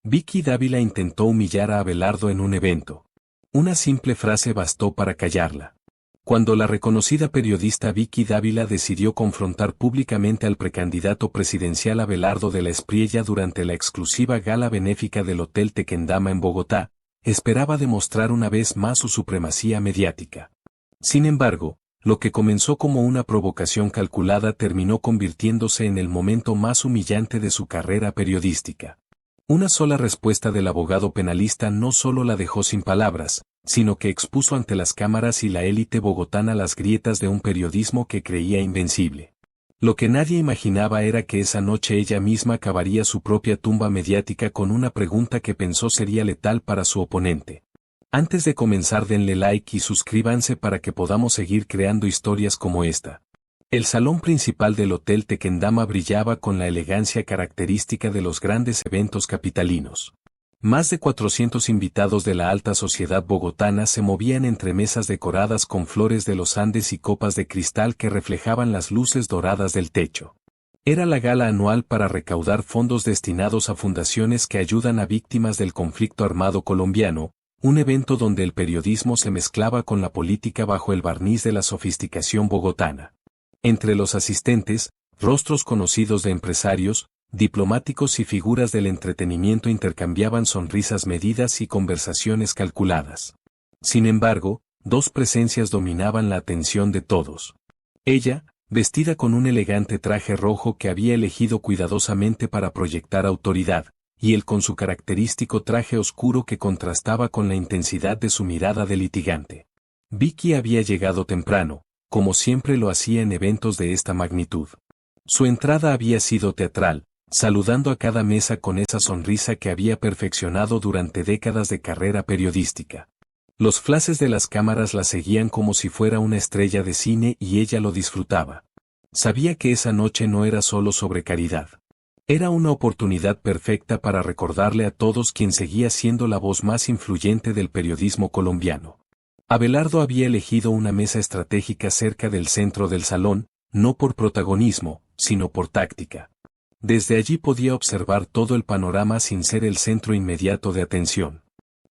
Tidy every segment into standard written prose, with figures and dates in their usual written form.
Vicky Dávila intentó humillar a Abelardo en un evento. Una simple frase bastó para callarla. Cuando la reconocida periodista Vicky Dávila decidió confrontar públicamente al precandidato presidencial Abelardo de la Espriella durante la exclusiva gala benéfica del Hotel Tequendama en Bogotá, esperaba demostrar una vez más su supremacía mediática. Sin embargo, lo que comenzó como una provocación calculada terminó convirtiéndose en el momento más humillante de su carrera periodística. Una sola respuesta del abogado penalista no solo la dejó sin palabras, sino que expuso ante las cámaras y la élite bogotana las grietas de un periodismo que creía invencible. Lo que nadie imaginaba era que esa noche ella misma cavaría su propia tumba mediática con una pregunta que pensó sería letal para su oponente. Antes de comenzar, denle like y suscríbanse para que podamos seguir creando historias como esta. El salón principal del Hotel Tequendama brillaba con la elegancia característica de los grandes eventos capitalinos. Más de 400 invitados de la alta sociedad bogotana se movían entre mesas decoradas con flores de los Andes y copas de cristal que reflejaban las luces doradas del techo. Era la gala anual para recaudar fondos destinados a fundaciones que ayudan a víctimas del conflicto armado colombiano, un evento donde el periodismo se mezclaba con la política bajo el barniz de la sofisticación bogotana. Entre los asistentes, rostros conocidos de empresarios, diplomáticos y figuras del entretenimiento intercambiaban sonrisas medidas y conversaciones calculadas. Sin embargo, dos presencias dominaban la atención de todos. Ella, vestida con un elegante traje rojo que había elegido cuidadosamente para proyectar autoridad, y él con su característico traje oscuro que contrastaba con la intensidad de su mirada de litigante. Vicky había llegado temprano, como siempre lo hacía en eventos de esta magnitud. Su entrada había sido teatral, saludando a cada mesa con esa sonrisa que había perfeccionado durante décadas de carrera periodística. Los flashes de las cámaras la seguían como si fuera una estrella de cine y ella lo disfrutaba. Sabía que esa noche no era solo sobre caridad. Era una oportunidad perfecta para recordarle a todos quién seguía siendo la voz más influyente del periodismo colombiano. Abelardo había elegido una mesa estratégica cerca del centro del salón, no por protagonismo, sino por táctica. Desde allí podía observar todo el panorama sin ser el centro inmediato de atención.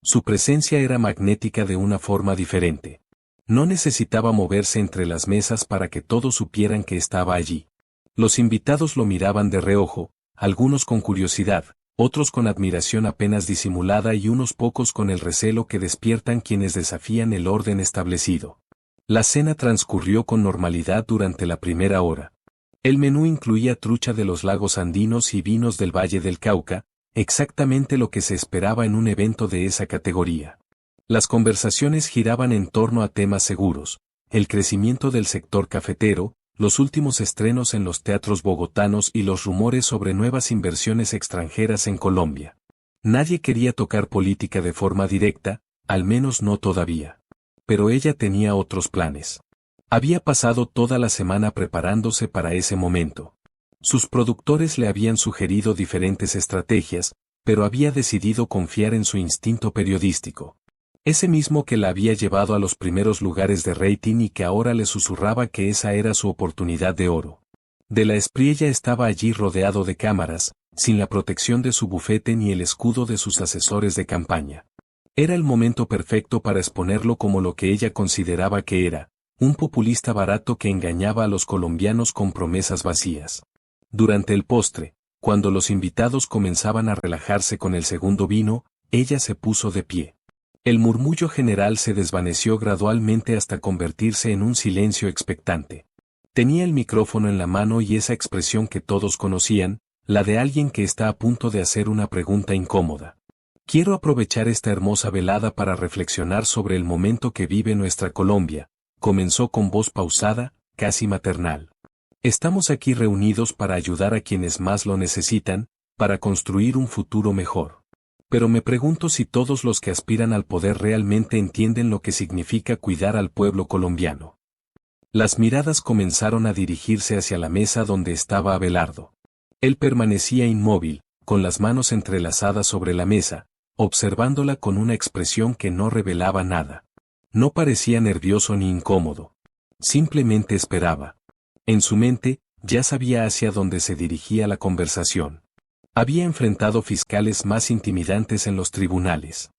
Su presencia era magnética de una forma diferente. No necesitaba moverse entre las mesas para que todos supieran que estaba allí. Los invitados lo miraban de reojo, algunos con curiosidad, otros con admiración apenas disimulada y unos pocos con el recelo que despiertan quienes desafían el orden establecido. La cena transcurrió con normalidad durante la primera hora. El menú incluía trucha de los lagos andinos y vinos del Valle del Cauca, exactamente lo que se esperaba en un evento de esa categoría. Las conversaciones giraban en torno a temas seguros, el crecimiento del sector cafetero, los últimos estrenos en los teatros bogotanos y los rumores sobre nuevas inversiones extranjeras en Colombia. Nadie quería tocar política de forma directa, al menos no todavía. Pero ella tenía otros planes. Había pasado toda la semana preparándose para ese momento. Sus productores le habían sugerido diferentes estrategias, pero había decidido confiar en su instinto periodístico. Ese mismo que la había llevado a los primeros lugares de rating y que ahora le susurraba que esa era su oportunidad de oro. De la Espriella estaba allí rodeado de cámaras, sin la protección de su bufete ni el escudo de sus asesores de campaña. Era el momento perfecto para exponerlo como lo que ella consideraba que era, un populista barato que engañaba a los colombianos con promesas vacías. Durante el postre, cuando los invitados comenzaban a relajarse con el segundo vino, ella se puso de pie. El murmullo general se desvaneció gradualmente hasta convertirse en un silencio expectante. Tenía el micrófono en la mano y esa expresión que todos conocían, la de alguien que está a punto de hacer una pregunta incómoda. Quiero aprovechar esta hermosa velada para reflexionar sobre el momento que vive nuestra Colombia, comenzó con voz pausada, casi maternal. Estamos aquí reunidos para ayudar a quienes más lo necesitan, para construir un futuro mejor. Pero me pregunto si todos los que aspiran al poder realmente entienden lo que significa cuidar al pueblo colombiano. Las miradas comenzaron a dirigirse hacia la mesa donde estaba Abelardo. Él permanecía inmóvil, con las manos entrelazadas sobre la mesa, observándola con una expresión que no revelaba nada. No parecía nervioso ni incómodo. Simplemente esperaba. En su mente, ya sabía hacia dónde se dirigía la conversación. Había enfrentado fiscales más intimidantes en los tribunales.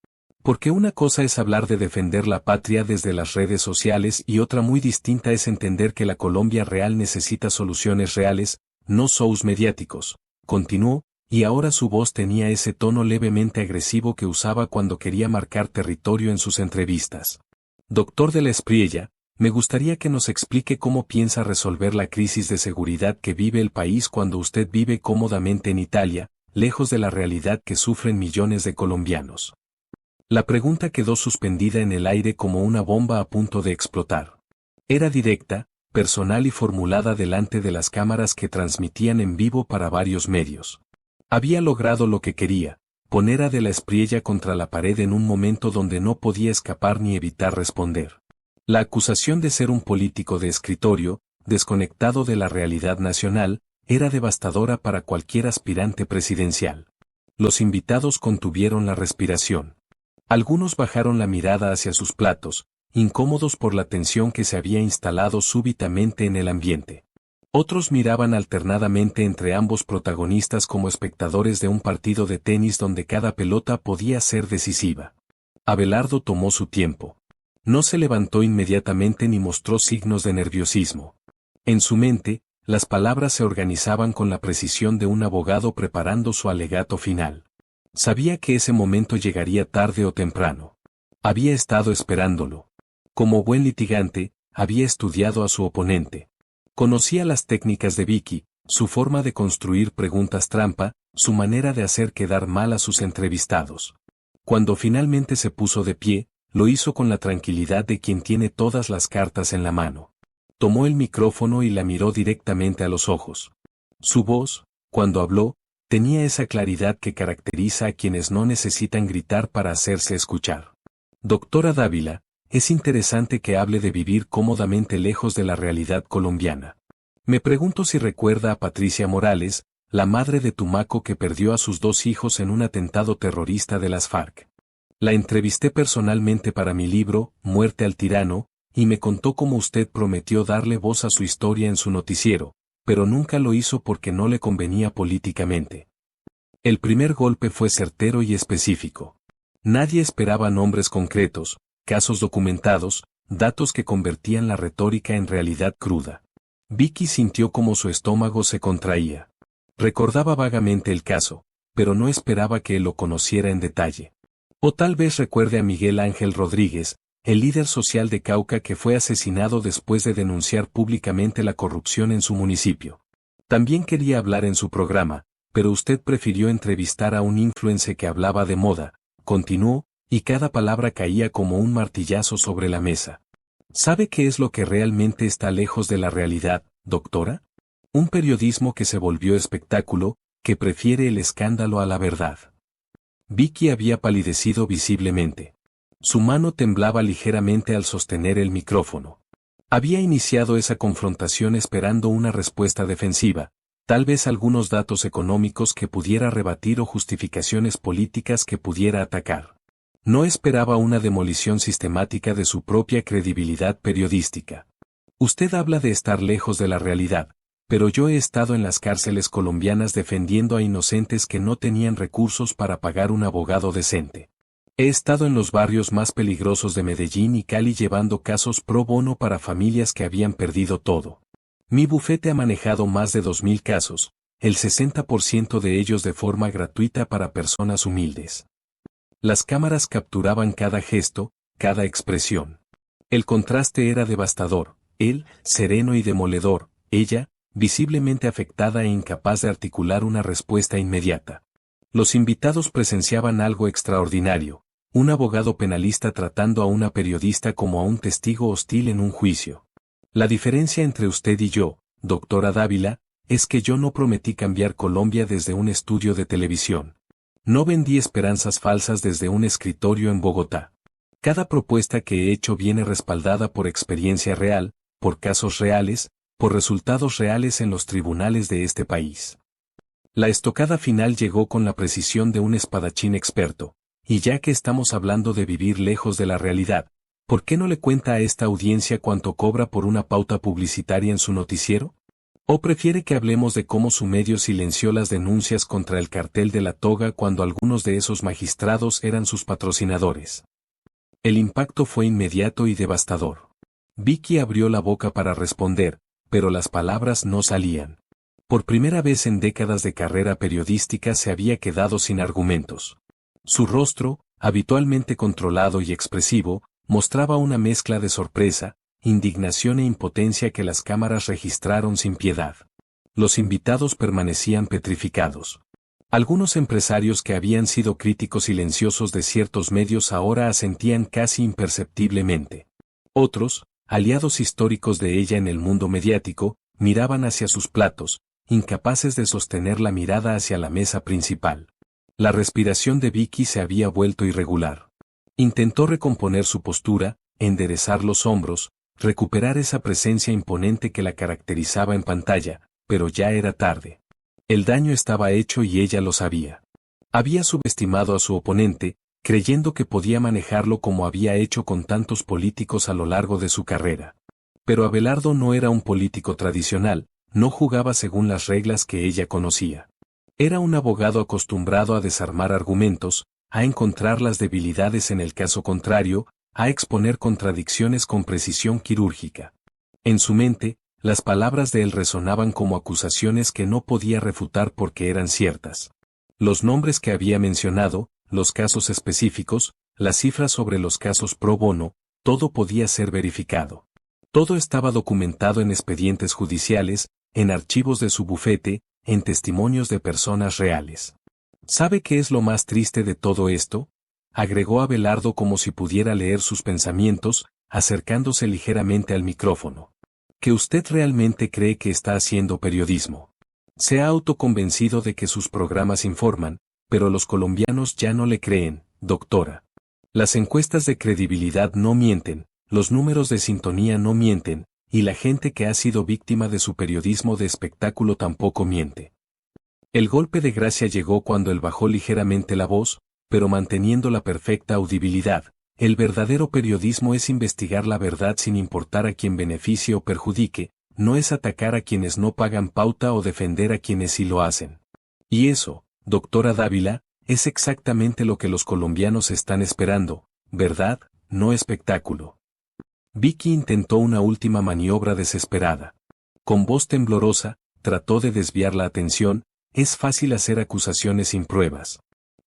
Porque una cosa es hablar de defender la patria desde las redes sociales y otra muy distinta es entender que la Colombia real necesita soluciones reales, no shows mediáticos, continuó, y ahora su voz tenía ese tono levemente agresivo que usaba cuando quería marcar territorio en sus entrevistas. Doctor de la Espriella, me gustaría que nos explique cómo piensa resolver la crisis de seguridad que vive el país cuando usted vive cómodamente en Italia, lejos de la realidad que sufren millones de colombianos. La pregunta quedó suspendida en el aire como una bomba a punto de explotar. Era directa, personal y formulada delante de las cámaras que transmitían en vivo para varios medios. Había logrado lo que quería, poner a de la Espriella contra la pared en un momento donde no podía escapar ni evitar responder. La acusación de ser un político de escritorio, desconectado de la realidad nacional, era devastadora para cualquier aspirante presidencial. Los invitados contuvieron la respiración. Algunos bajaron la mirada hacia sus platos, incómodos por la tensión que se había instalado súbitamente en el ambiente. Otros miraban alternadamente entre ambos protagonistas como espectadores de un partido de tenis donde cada pelota podía ser decisiva. Abelardo tomó su tiempo. No se levantó inmediatamente ni mostró signos de nerviosismo. En su mente, las palabras se organizaban con la precisión de un abogado preparando su alegato final. Sabía que ese momento llegaría tarde o temprano. Había estado esperándolo. Como buen litigante, había estudiado a su oponente. Conocía las técnicas de Vicky, su forma de construir preguntas trampa, su manera de hacer quedar mal a sus entrevistados. Cuando finalmente se puso de pie, lo hizo con la tranquilidad de quien tiene todas las cartas en la mano. Tomó el micrófono y la miró directamente a los ojos. Su voz, cuando habló, tenía esa claridad que caracteriza a quienes no necesitan gritar para hacerse escuchar. Doctora Dávila, es interesante que hable de vivir cómodamente lejos de la realidad colombiana. Me pregunto si recuerda a Patricia Morales, la madre de Tumaco que perdió a sus 2 hijos en un atentado terrorista de las FARC. La entrevisté personalmente para mi libro, Muerte al tirano, y me contó cómo usted prometió darle voz a su historia en su noticiero, pero nunca lo hizo porque no le convenía políticamente. El primer golpe fue certero y específico. Nadie esperaba nombres concretos, casos documentados, datos que convertían la retórica en realidad cruda. Vicky sintió como su estómago se contraía. Recordaba vagamente el caso, pero no esperaba que él lo conociera en detalle. O tal vez recuerde a Miguel Ángel Rodríguez, el líder social de Cauca que fue asesinado después de denunciar públicamente la corrupción en su municipio. También quería hablar en su programa, pero usted prefirió entrevistar a un influencer que hablaba de moda, continuó, y cada palabra caía como un martillazo sobre la mesa. ¿Sabe qué es lo que realmente está lejos de la realidad, doctora? Un periodismo que se volvió espectáculo, que prefiere el escándalo a la verdad. Vicky había palidecido visiblemente. Su mano temblaba ligeramente al sostener el micrófono. Había iniciado esa confrontación esperando una respuesta defensiva, tal vez algunos datos económicos que pudiera rebatir o justificaciones políticas que pudiera atacar. No esperaba una demolición sistemática de su propia credibilidad periodística. Usted habla de estar lejos de la realidad, pero yo he estado en las cárceles colombianas defendiendo a inocentes que no tenían recursos para pagar un abogado decente. He estado en los barrios más peligrosos de Medellín y Cali llevando casos pro bono para familias que habían perdido todo. Mi bufete ha manejado más de 2000 casos, el 60% de ellos de forma gratuita para personas humildes. Las cámaras capturaban cada gesto, cada expresión. El contraste era devastador, él, sereno y demoledor, ella, visiblemente afectada e incapaz de articular una respuesta inmediata. Los invitados presenciaban algo extraordinario, un abogado penalista tratando a una periodista como a un testigo hostil en un juicio. La diferencia entre usted y yo, doctora Dávila, es que yo no prometí cambiar Colombia desde un estudio de televisión. No vendí esperanzas falsas desde un escritorio en Bogotá. Cada propuesta que he hecho viene respaldada por experiencia real, por casos reales, por resultados reales en los tribunales de este país. La estocada final llegó con la precisión de un espadachín experto, y ya que estamos hablando de vivir lejos de la realidad, ¿por qué no le cuenta a esta audiencia cuánto cobra por una pauta publicitaria en su noticiero? ¿O prefiere que hablemos de cómo su medio silenció las denuncias contra el cartel de la toga cuando algunos de esos magistrados eran sus patrocinadores? El impacto fue inmediato y devastador. Vicky abrió la boca para responder, pero las palabras no salían. Por primera vez en décadas de carrera periodística se había quedado sin argumentos. Su rostro, habitualmente controlado y expresivo, mostraba una mezcla de sorpresa, indignación e impotencia que las cámaras registraron sin piedad. Los invitados permanecían petrificados. Algunos empresarios que habían sido críticos silenciosos de ciertos medios ahora asentían casi imperceptiblemente. Otros, aliados históricos de ella en el mundo mediático, miraban hacia sus platos, incapaces de sostener la mirada hacia la mesa principal. La respiración de Vicky se había vuelto irregular. Intentó recomponer su postura, enderezar los hombros, recuperar esa presencia imponente que la caracterizaba en pantalla, pero ya era tarde. El daño estaba hecho y ella lo sabía. Había subestimado a su oponente, creyendo que podía manejarlo como había hecho con tantos políticos a lo largo de su carrera. Pero Abelardo no era un político tradicional, no jugaba según las reglas que ella conocía. Era un abogado acostumbrado a desarmar argumentos, a encontrar las debilidades en el caso contrario, a exponer contradicciones con precisión quirúrgica. En su mente, las palabras de él resonaban como acusaciones que no podía refutar porque eran ciertas. Los nombres que había mencionado, los casos específicos, las cifras sobre los casos pro bono, todo podía ser verificado. Todo estaba documentado en expedientes judiciales, en archivos de su bufete, en testimonios de personas reales. ¿Sabe qué es lo más triste de todo esto?, agregó Abelardo como si pudiera leer sus pensamientos, acercándose ligeramente al micrófono. Que usted realmente cree que está haciendo periodismo. Se ha autoconvencido de que sus programas informan, pero los colombianos ya no le creen, doctora. Las encuestas de credibilidad no mienten, los números de sintonía no mienten, y la gente que ha sido víctima de su periodismo de espectáculo tampoco miente. El golpe de gracia llegó cuando él bajó ligeramente la voz, pero manteniendo la perfecta audibilidad. El verdadero periodismo es investigar la verdad sin importar a quién beneficie o perjudique, no es atacar a quienes no pagan pauta o defender a quienes sí lo hacen. Y eso, doctora Dávila, es exactamente lo que los colombianos están esperando, ¿verdad? No espectáculo. Vicky intentó una última maniobra desesperada. Con voz temblorosa, trató de desviar la atención, es fácil hacer acusaciones sin pruebas.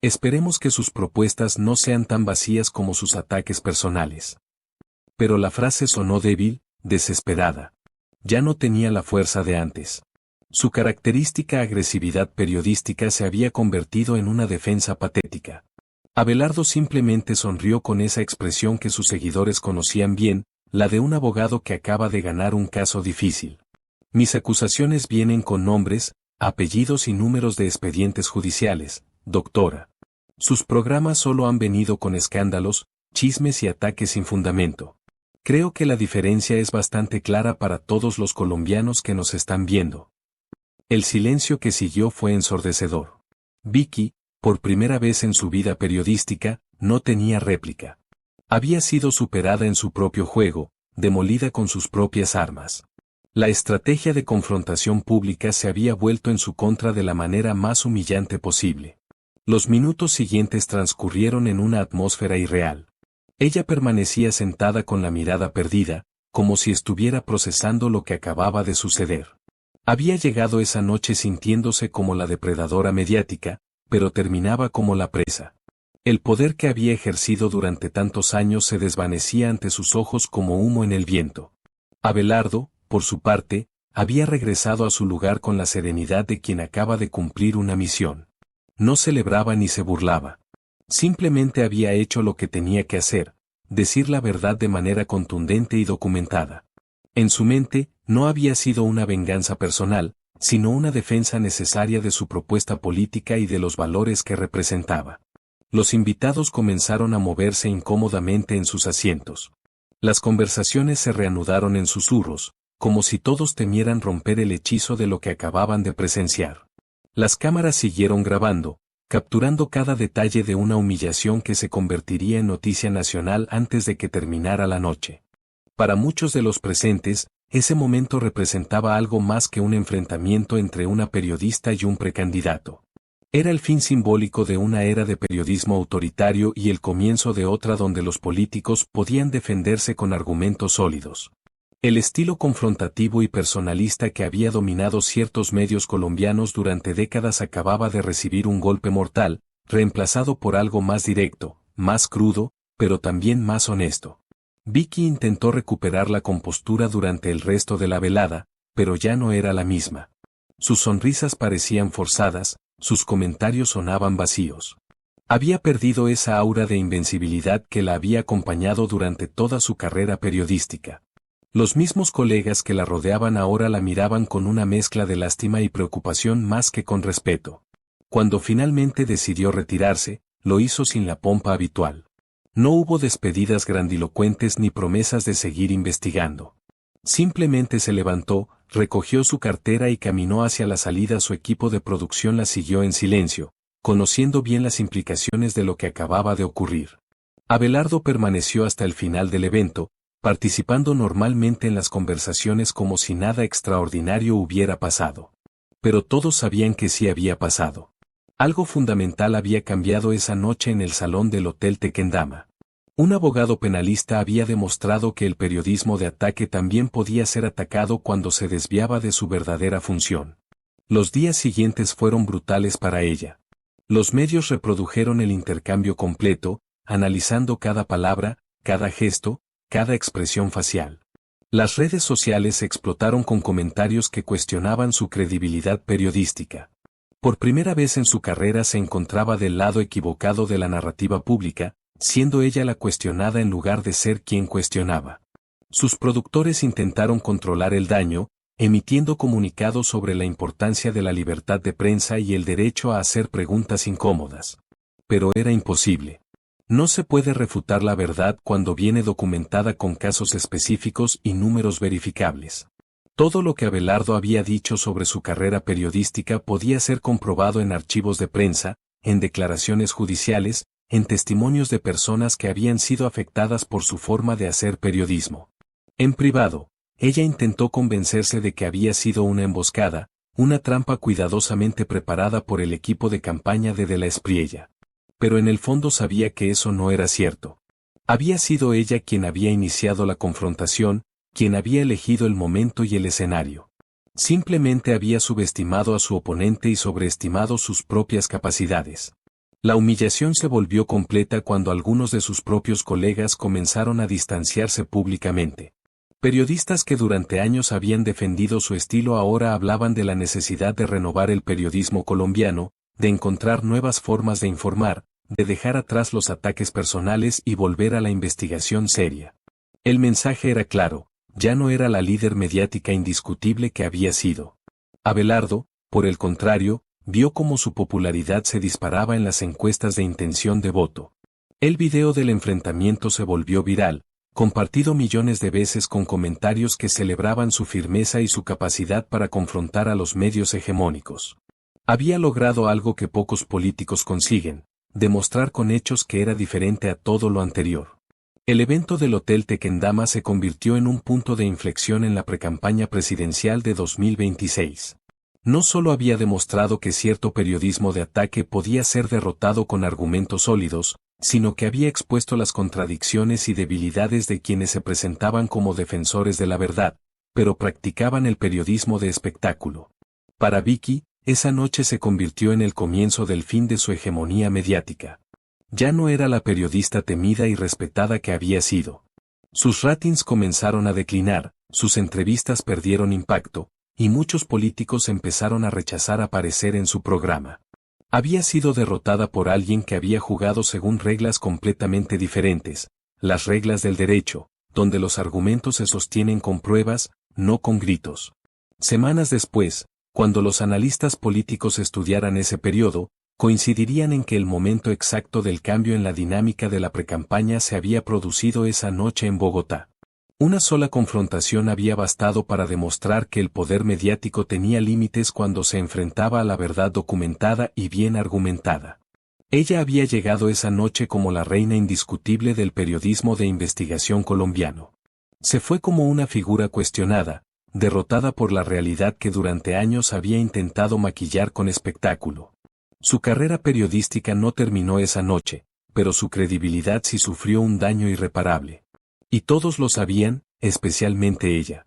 Esperemos que sus propuestas no sean tan vacías como sus ataques personales. Pero la frase sonó débil, desesperada. Ya no tenía la fuerza de antes. Su característica agresividad periodística se había convertido en una defensa patética. Abelardo simplemente sonrió con esa expresión que sus seguidores conocían bien, la de un abogado que acaba de ganar un caso difícil. Mis acusaciones vienen con nombres, apellidos y números de expedientes judiciales, doctora. Sus programas solo han venido con escándalos, chismes y ataques sin fundamento. Creo que la diferencia es bastante clara para todos los colombianos que nos están viendo. El silencio que siguió fue ensordecedor. Vicky, por primera vez en su vida periodística, no tenía réplica. Había sido superada en su propio juego, demolida con sus propias armas. La estrategia de confrontación pública se había vuelto en su contra de la manera más humillante posible. Los minutos siguientes transcurrieron en una atmósfera irreal. Ella permanecía sentada con la mirada perdida, como si estuviera procesando lo que acababa de suceder. Había llegado esa noche sintiéndose como la depredadora mediática, pero terminaba como la presa. El poder que había ejercido durante tantos años se desvanecía ante sus ojos como humo en el viento. Abelardo, por su parte, había regresado a su lugar con la serenidad de quien acaba de cumplir una misión. No celebraba ni se burlaba. Simplemente había hecho lo que tenía que hacer, decir la verdad de manera contundente y documentada. En su mente, no había sido una venganza personal, sino una defensa necesaria de su propuesta política y de los valores que representaba. Los invitados comenzaron a moverse incómodamente en sus asientos. Las conversaciones se reanudaron en susurros, como si todos temieran romper el hechizo de lo que acababan de presenciar. Las cámaras siguieron grabando, capturando cada detalle de una humillación que se convertiría en noticia nacional antes de que terminara la noche. Para muchos de los presentes, ese momento representaba algo más que un enfrentamiento entre una periodista y un precandidato. Era el fin simbólico de una era de periodismo autoritario y el comienzo de otra donde los políticos podían defenderse con argumentos sólidos. El estilo confrontativo y personalista que había dominado ciertos medios colombianos durante décadas acababa de recibir un golpe mortal, reemplazado por algo más directo, más crudo, pero también más honesto. Vicky intentó recuperar la compostura durante el resto de la velada, pero ya no era la misma. Sus sonrisas parecían forzadas, sus comentarios sonaban vacíos. Había perdido esa aura de invencibilidad que la había acompañado durante toda su carrera periodística. Los mismos colegas que la rodeaban ahora la miraban con una mezcla de lástima y preocupación más que con respeto. Cuando finalmente decidió retirarse, lo hizo sin la pompa habitual. No hubo despedidas grandilocuentes ni promesas de seguir investigando. Simplemente se levantó, recogió su cartera y caminó hacia la salida. Su equipo de producción la siguió en silencio, conociendo bien las implicaciones de lo que acababa de ocurrir. Abelardo permaneció hasta el final del evento, participando normalmente en las conversaciones como si nada extraordinario hubiera pasado. Pero todos sabían que sí había pasado. Algo fundamental había cambiado esa noche en el salón del Hotel Tequendama. Un abogado penalista había demostrado que el periodismo de ataque también podía ser atacado cuando se desviaba de su verdadera función. Los días siguientes fueron brutales para ella. Los medios reprodujeron el intercambio completo, analizando cada palabra, cada gesto, cada expresión facial. Las redes sociales explotaron con comentarios que cuestionaban su credibilidad periodística. Por primera vez en su carrera se encontraba del lado equivocado de la narrativa pública, siendo ella la cuestionada en lugar de ser quien cuestionaba. Sus productores intentaron controlar el daño, emitiendo comunicados sobre la importancia de la libertad de prensa y el derecho a hacer preguntas incómodas. Pero era imposible. No se puede refutar la verdad cuando viene documentada con casos específicos y números verificables. Todo lo que Abelardo había dicho sobre su carrera periodística podía ser comprobado en archivos de prensa, en declaraciones judiciales, en testimonios de personas que habían sido afectadas por su forma de hacer periodismo. En privado, ella intentó convencerse de que había sido una emboscada, una trampa cuidadosamente preparada por el equipo de campaña de la Espriella. Pero en el fondo sabía que eso no era cierto. Había sido ella quien había iniciado la confrontación, quien había elegido el momento y el escenario. Simplemente había subestimado a su oponente y sobreestimado sus propias capacidades. La humillación se volvió completa cuando algunos de sus propios colegas comenzaron a distanciarse públicamente. Periodistas que durante años habían defendido su estilo ahora hablaban de la necesidad de renovar el periodismo colombiano, de encontrar nuevas formas de informar, de dejar atrás los ataques personales y volver a la investigación seria. El mensaje era claro, ya no era la líder mediática indiscutible que había sido. Abelardo, por el contrario, vio cómo su popularidad se disparaba en las encuestas de intención de voto. El video del enfrentamiento se volvió viral, compartido millones de veces con comentarios que celebraban su firmeza y su capacidad para confrontar a los medios hegemónicos. Había logrado algo que pocos políticos consiguen, demostrar con hechos que era diferente a todo lo anterior. El evento del Hotel Tequendama se convirtió en un punto de inflexión en la precampaña presidencial de 2026. No solo había demostrado que cierto periodismo de ataque podía ser derrotado con argumentos sólidos, sino que había expuesto las contradicciones y debilidades de quienes se presentaban como defensores de la verdad, pero practicaban el periodismo de espectáculo. Para Vicky, esa noche se convirtió en el comienzo del fin de su hegemonía mediática. Ya no era la periodista temida y respetada que había sido. Sus ratings comenzaron a declinar, sus entrevistas perdieron impacto, y muchos políticos empezaron a rechazar aparecer en su programa. Había sido derrotada por alguien que había jugado según reglas completamente diferentes, las reglas del derecho, donde los argumentos se sostienen con pruebas, no con gritos. Semanas después, cuando los analistas políticos estudiaran ese periodo, coincidirían en que el momento exacto del cambio en la dinámica de la precampaña se había producido esa noche en Bogotá. Una sola confrontación había bastado para demostrar que el poder mediático tenía límites cuando se enfrentaba a la verdad documentada y bien argumentada. Ella había llegado esa noche como la reina indiscutible del periodismo de investigación colombiano. Se fue como una figura cuestionada, derrotada por la realidad que durante años había intentado maquillar con espectáculo. Su carrera periodística no terminó esa noche, pero su credibilidad sí sufrió un daño irreparable. Y todos lo sabían, especialmente ella.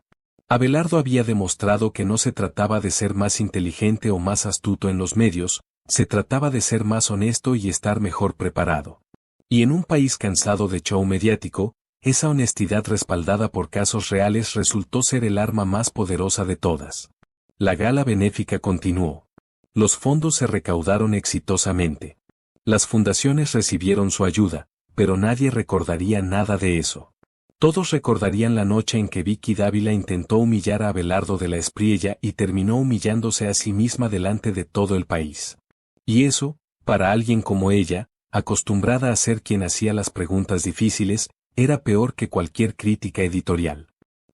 Abelardo había demostrado que no se trataba de ser más inteligente o más astuto en los medios, se trataba de ser más honesto y estar mejor preparado. Y en un país cansado de show mediático, esa honestidad respaldada por casos reales resultó ser el arma más poderosa de todas. La gala benéfica continuó. Los fondos se recaudaron exitosamente. Las fundaciones recibieron su ayuda, pero nadie recordaría nada de eso. Todos recordarían la noche en que Vicky Dávila intentó humillar a Abelardo de la Espriella y terminó humillándose a sí misma delante de todo el país. Y eso, para alguien como ella, acostumbrada a ser quien hacía las preguntas difíciles, era peor que cualquier crítica editorial.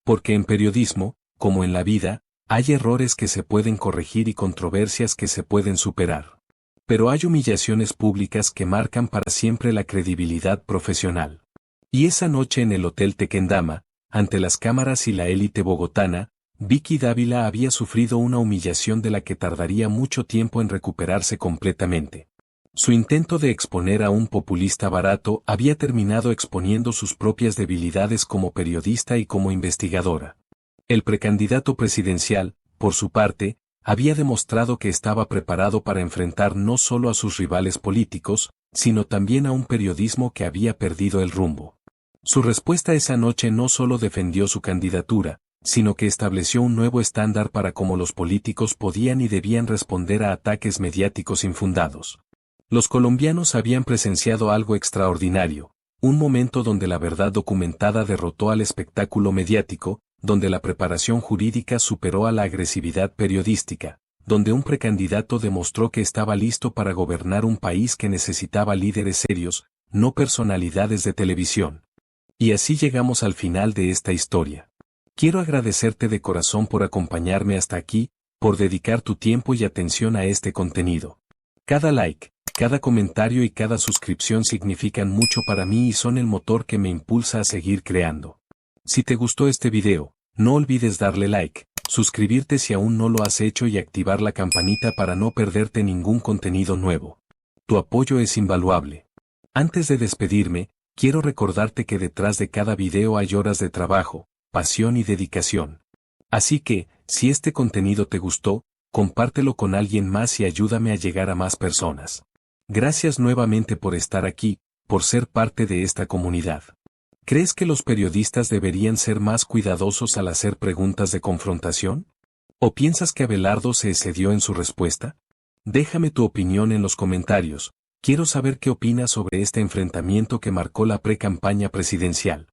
Porque en periodismo, como en la vida, hay errores que se pueden corregir y controversias que se pueden superar. Pero hay humillaciones públicas que marcan para siempre la credibilidad profesional. Y esa noche en el Hotel Tequendama, ante las cámaras y la élite bogotana, Vicky Dávila había sufrido una humillación de la que tardaría mucho tiempo en recuperarse completamente. Su intento de exponer a un populista barato había terminado exponiendo sus propias debilidades como periodista y como investigadora. El precandidato presidencial, por su parte, había demostrado que estaba preparado para enfrentar no solo a sus rivales políticos, sino también a un periodismo que había perdido el rumbo. Su respuesta esa noche no solo defendió su candidatura, sino que estableció un nuevo estándar para cómo los políticos podían y debían responder a ataques mediáticos infundados. Los colombianos habían presenciado algo extraordinario, un momento donde la verdad documentada derrotó al espectáculo mediático, donde la preparación jurídica superó a la agresividad periodística, donde un precandidato demostró que estaba listo para gobernar un país que necesitaba líderes serios, no personalidades de televisión. Y así llegamos al final de esta historia. Quiero agradecerte de corazón por acompañarme hasta aquí, por dedicar tu tiempo y atención a este contenido. Cada like, cada comentario y cada suscripción significan mucho para mí y son el motor que me impulsa a seguir creando. Si te gustó este video, no olvides darle like, suscribirte si aún no lo has hecho y activar la campanita para no perderte ningún contenido nuevo. Tu apoyo es invaluable. Antes de despedirme, quiero recordarte que detrás de cada video hay horas de trabajo, pasión y dedicación. Así que, si este contenido te gustó, compártelo con alguien más y ayúdame a llegar a más personas. Gracias nuevamente por estar aquí, por ser parte de esta comunidad. ¿Crees que los periodistas deberían ser más cuidadosos al hacer preguntas de confrontación? ¿O piensas que Abelardo se excedió en su respuesta? Déjame tu opinión en los comentarios. Quiero saber qué opinas sobre este enfrentamiento que marcó la pre-campaña presidencial.